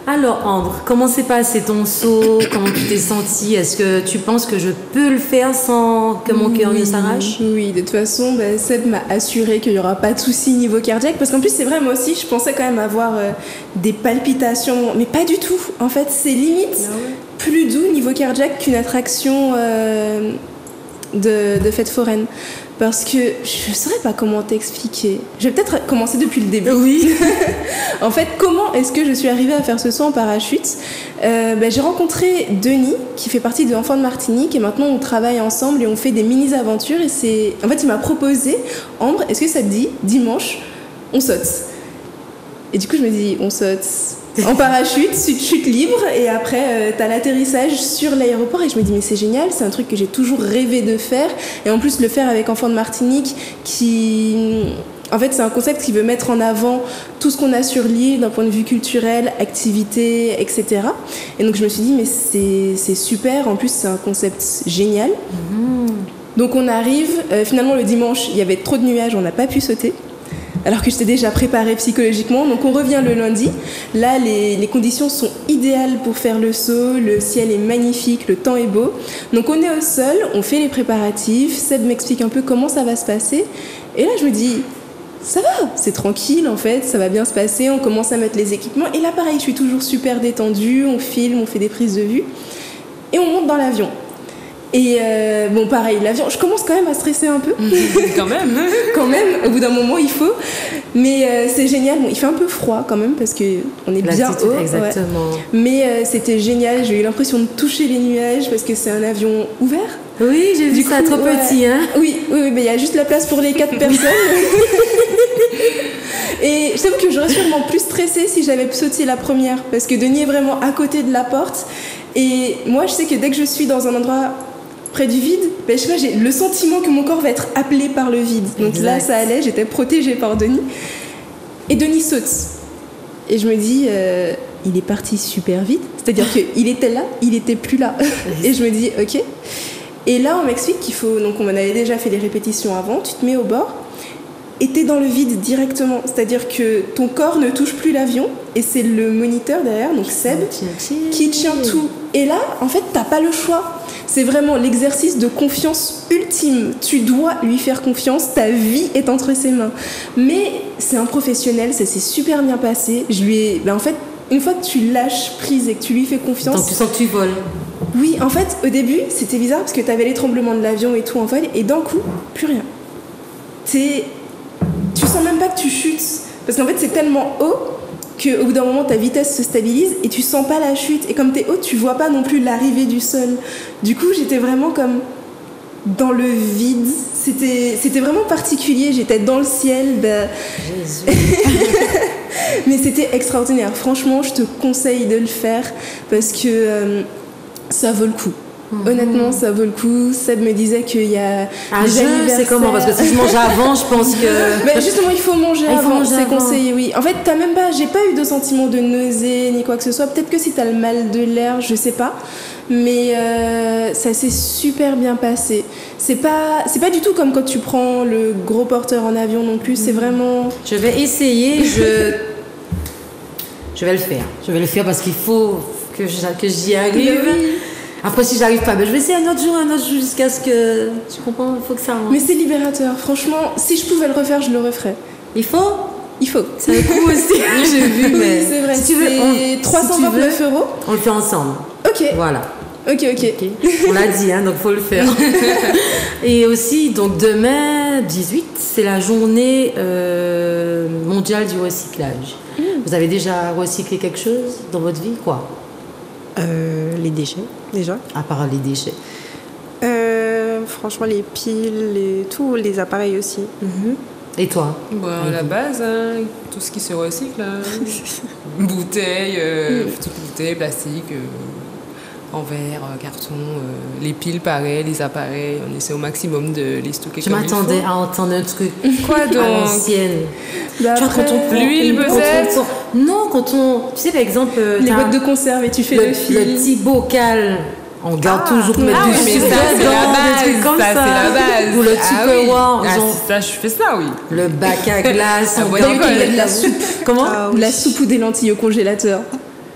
Alors, Ambre, comment s'est passé ton saut? Comment tu t'es sentie? Est-ce que tu penses que je peux le faire sans que mon cœur ne s'arrache? Oui, de toute façon, Seb m'a assuré qu'il n'y aura pas de soucis niveau cardiaque. Parce qu'en plus, c'est vrai, moi aussi, je pensais quand même avoir des palpitations. Mais pas du tout. En fait, c'est limite plus doux niveau cardiaque qu'une attraction de fête foraine. Parce que je ne saurais pas comment t'expliquer. Je vais peut-être commencer depuis le début. Oui. En fait, comment est-ce que je suis arrivée à faire ce saut en parachute? J'ai rencontré Denis, qui fait partie de Enfants de Martinique, et maintenant on travaille ensemble et on fait des mini-aventures. Et en fait, il m'a proposé, Ambre, est-ce que ça te dit, dimanche, on saute? Et du coup, je me dis, on saute en parachute, chute libre, et après, t'as l'atterrissage sur l'aéroport. Et je me dis, mais c'est génial, c'est un truc que j'ai toujours rêvé de faire. Et en plus, le faire avec Enfants de Martinique, en fait, c'est un concept qui veut mettre en avant tout ce qu'on a sur l'île d'un point de vue culturel, activité, etc. Et donc, je me suis dit, mais c'est super. En plus, c'est un concept génial. Donc, on arrive. Finalement, le dimanche, il y avait trop de nuages, on n'a pas pu sauter. Alors que j'étais déjà préparée psychologiquement. Donc on revient le lundi. Là, les conditions sont idéales pour faire le saut. Le ciel est magnifique, le temps est beau. Donc on est au sol, on fait les préparatifs. Seb m'explique un peu comment ça va se passer. Et là, je me dis, ça va, c'est tranquille en fait, ça va bien se passer. On commence à mettre les équipements. Et là, pareil, je suis toujours super détendue. On filme, on fait des prises de vue. Et on monte dans l'avion. Et bon, pareil, l'avion, je commence quand même à stresser un peu. Quand même. Quand même, au bout d'un moment, il faut. Mais c'est génial. Bon, il fait un peu froid quand même parce qu'on est bien haut. Exactement. Ouais. Mais c'était génial. J'ai eu l'impression de toucher les nuages parce que c'est un avion ouvert. Oui, j'ai vu ça, trop petit, hein. Oui, mais il y a juste la place pour les 4 personnes. Et je t'avoue que j'aurais sûrement plus stressé si j'avais sauté la première parce que Denis est vraiment à côté de la porte. Et moi, je sais que dès que je suis dans un endroit près du vide, je sais pas, j'ai le sentiment que mon corps va être appelé par le vide. Donc là, ça allait, j'étais protégée par Denis. Et Denis saute. Et je me dis, il est parti super vite. C'est-à-dire qu'il était là, il n'était plus là. Et je me dis, ok. Et là, on m'explique qu'il faut... Donc on avait déjà fait les répétitions avant, tu te mets au bord et t'es dans le vide directement. C'est-à-dire que ton corps ne touche plus l'avion et c'est le moniteur derrière, donc Seb, qui tient tout. Et là, en fait, t'as pas le choix. C'est vraiment l'exercice de confiance ultime. Tu dois lui faire confiance, ta vie est entre ses mains. Mais c'est un professionnel, ça s'est super bien passé. Je lui ai... en fait, une fois que tu lâches prise et que tu lui fais confiance... Donc tu sens que tu voles. Oui, en fait, au début, c'était bizarre parce que t'avais les tremblements de l'avion et tout en vol, et d'un coup, plus rien. Tu sens même pas que tu chutes. Parce qu'en fait, c'est tellement haut qu'au bout d'un moment, ta vitesse se stabilise et tu sens pas la chute. Et comme t'es haut, tu vois pas non plus l'arrivée du sol. Du coup, j'étais vraiment comme dans le vide. C'était vraiment particulier. J'étais dans le ciel. Mais c'était extraordinaire. Franchement, je te conseille de le faire parce que ça vaut le coup. Honnêtement, ça vaut le coup. Seb me disait qu'il y a des anniversaires. C'est comment? Parce que si je mange avant, je pense que... Mais justement, il faut manger avant. C'est conseillé, oui. En fait, j'ai pas eu de sentiment de nausée ni quoi que ce soit. Peut-être que si t'as le mal de l'air, je sais pas. Mais ça s'est super bien passé. C'est pas du tout comme quand tu prends le gros porteur en avion non plus. C'est vraiment... Je vais essayer. Je vais le faire. Je vais le faire parce qu'il faut que j'y arrive. Oui. Après, si j'arrive pas, je vais essayer un autre jour jusqu'à ce que... Tu comprends? Il faut que ça rentre. Mais c'est libérateur. Franchement, si je pouvais le refaire, je le referais. Il faut. C'est un coût aussi. J'ai vu, mais... Oui, c'est vrai. Si tu veux, c'est 329 €. On le fait ensemble. Ok. Voilà. Ok. On l'a dit, hein, donc faut le faire. Et aussi, donc demain, 18, c'est la journée mondiale du recyclage. Vous avez déjà recyclé quelque chose dans votre vie, quoi? Les déchets, déjà. À part les déchets. Franchement, les piles, tous les appareils aussi. Et toi? La base, hein, tout ce qui se recycle. Hein. Bouteilles, toutes les bouteilles, plastique, en verre, carton, les piles pareil, les appareils. On essaie au maximum de les stocker Je comme il faut. m'attendais à entendre un truc. Quoi donc? À l'ancienne. Bah Tu vois, après, quand on prend l'huile, peut-être? Non, quand on... Tu sais, par exemple... les t'as boîtes de conserve et tu fais le fil. le petit bocal. On garde toujours mettre Ah du oui, mais sucre ça, c'est dedans, la base. des trucs comme Ça, c'est la base. Ou le Ah Tupperware. oui. Ils ont Ça, je fais ça, oui. le bac à glace. Ah, on ouais, garde d'accord, il y a de la soupe. Comment? De la soupe ou des lentilles au congélateur.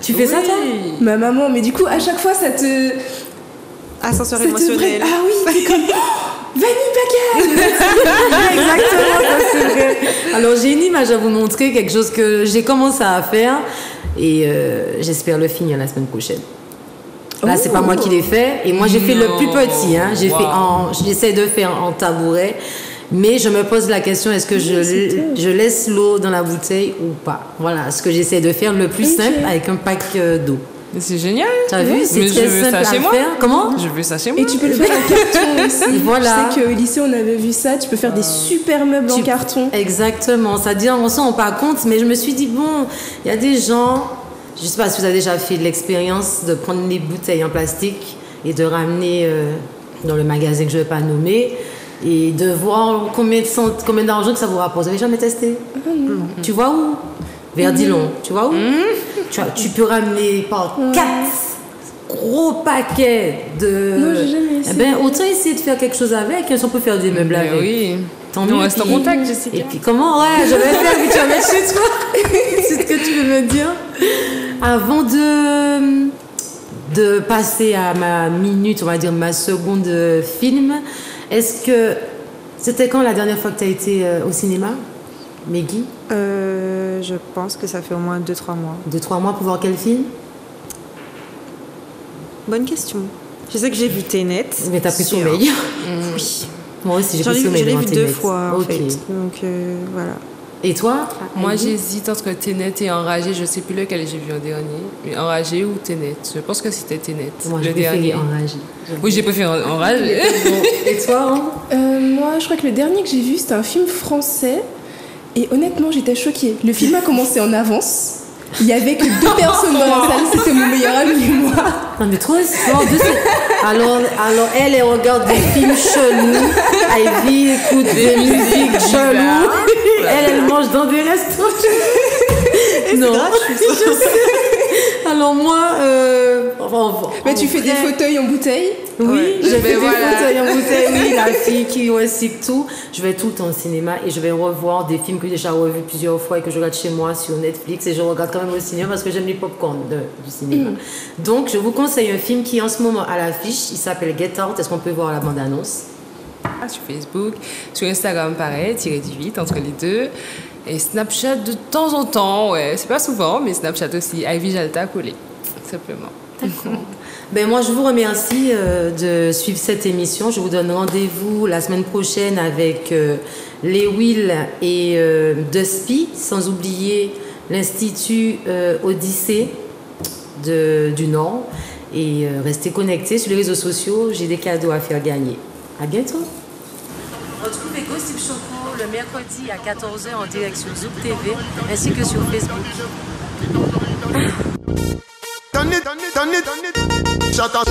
Tu fais ça, toi? Ma maman, mais du coup, à chaque fois, ça te... Ascenseur ça te émotionnel. Ah oui, t'es comme... Vanille Pacal. Exactement, ça, c'est vrai. Alors, j'ai une image à vous montrer, quelque chose que j'ai commencé à faire et j'espère le finir la semaine prochaine. Là, c'est pas moi qui l'ai fait. Et moi, j'ai fait le plus petit. Hein. J'essaie de faire en tabouret. Mais je me pose la question, est-ce que je laisse l'eau dans la bouteille ou pas? Voilà, ce que j'essaie de faire le plus simple avec un pack d'eau. Mais c'est génial. T'as vu? C'est Mais très je veux simple ça à chez moi. faire. Comment? Je veux ça chez moi. Et tu peux le faire en carton aussi. Voilà. Je sais qu'au lycée, on avait vu ça. Tu peux faire des super meubles en carton. Exactement. C'est-à-dire, on s'en rend pas compte, mais je me suis dit, bon, il y a des gens... Je ne sais pas si vous avez déjà fait de l'expérience de prendre les bouteilles en plastique et de ramener dans le magasin que je ne vais pas nommer et de voir combien d'argent que ça vous rapporte. Vous n'avez jamais testé? Tu vois où? Verdilon. Tu vois où? Tu peux ramener par 4 gros paquets de... Non, j'ai jamais essayé. Eh ben, autant essayer de faire quelque chose avec, si on peut faire des meubles avec. Oui. Tant On mieux. reste en contact, Jessica. Et puis comment? Ouais, je vais faire, puis tu vas mettre chez toi. C'est ce que tu veux me dire. Avant de passer à ma minute, on va dire ma seconde film, est-ce que c'était quand la dernière fois que tu as été au cinéma, Meggy? Je pense que ça fait au moins 2-3 mois. 2-3 mois pour voir quel film? Bonne question. Je sais que j'ai vu Tenet. Mais t'as pris sommeil. Oui. Moi aussi, j'ai Je pris sommeil l'ai devant vu Tenet. 2 fois en Ok. fait. Donc voilà. Et toi? Moi, Heidi? j'hésite entre Tenet et Enragé. Je sais plus lequel j'ai vu en dernier. Mais Enragé ou Tenet. Je pense que c'était Tenet. Moi, le j'ai préféré Enragé. Oui, j'ai préféré Enragé. Et toi, Moi, je crois que le dernier que j'ai vu, c'était un film français. Et honnêtement, j'étais choquée. Le film a commencé en avance. Il y avait que 2 personnes dans la salle. C'était mon meilleur ami et moi. Non mais trop sport. Alors elle regarde des films chelous. Ivy écoute des musiques cheloues. Elle mange dans des restaurants. Non, je sais. Alors moi, Mais tu fais des fauteuils en bouteille. Oui, je fais des voilà. fauteuils en bouteille. Oui, la fille qui recycle tout. Je vais tout le temps au cinéma et je vais revoir des films que j'ai déjà revus plusieurs fois et que je regarde chez moi sur Netflix et je regarde quand même au cinéma parce que j'aime les pop-corn du cinéma. Donc, je vous conseille un film qui est en ce moment à l'affiche. Il s'appelle Get Out. Est-ce qu'on peut voir la bande-annonce? Sur Facebook, sur Instagram, pareil, -18 entre les deux. Et Snapchat de temps en temps, ouais, c'est pas souvent, mais Snapchat aussi. Ivy Jalta collé, simplement. D'accord. Ben moi, je vous remercie de suivre cette émission. Je vous donne rendez-vous la semaine prochaine avec les Will et Dusty, sans oublier l'Institut Odyssée du Nord. Et restez connectés sur les réseaux sociaux. J'ai des cadeaux à faire gagner. À bientôt. Retrouvez Gossip Choco le mercredi à 14h en direct sur Zouk TV ainsi que sur Facebook. Shut up,